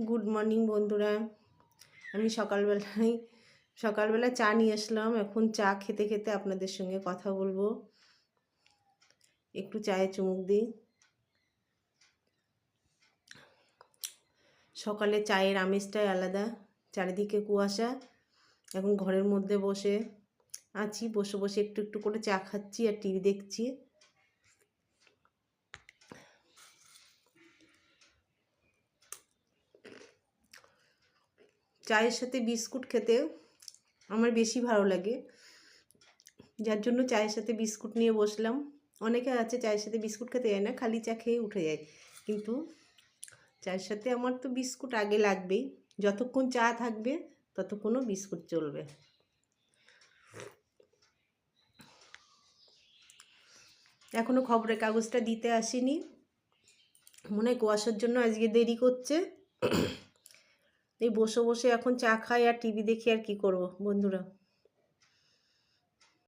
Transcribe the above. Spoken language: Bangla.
গুড মর্নিং বন্ধুরা। আমি সকালবেলা চা নিয়ে আসলাম। এখন চা খেতে খেতে আপনাদের সঙ্গে কথা বলবো। একটু চায়ে চুমুক দিই। সকালে চায়ের আমেজটাই আলাদা। চারিদিকে কুয়াশা। এখন ঘরের মধ্যে বসে আছি, বসে বসে একটু একটু করে চা খাচ্ছি আর টিভি দেখছি। চায়ের সাথে বিস্কুট খেতে আমার বেশি ভালো লাগে, যার জন্য চায়ের সাথে বিস্কুট নিয়ে বসলাম। অনেকে আছে চায়ের সাথে বিস্কুট খেতে যায় না, খালি চা খেয়ে উঠে যায়, কিন্তু চায়ের সাথে আমার তো বিস্কুট আগে লাগবেই। যতক্ষণ চা থাকবে ততক্ষণও বিস্কুট চলবে। এখনও খবরের কাগজটা দিতে আসেনি, মনে হয় কুয়াশার জন্য আজকে দেরি করছে। এই বসে বসে এখন চা খাই আর টিভি দেখি, আর কি করব বন্ধুরা।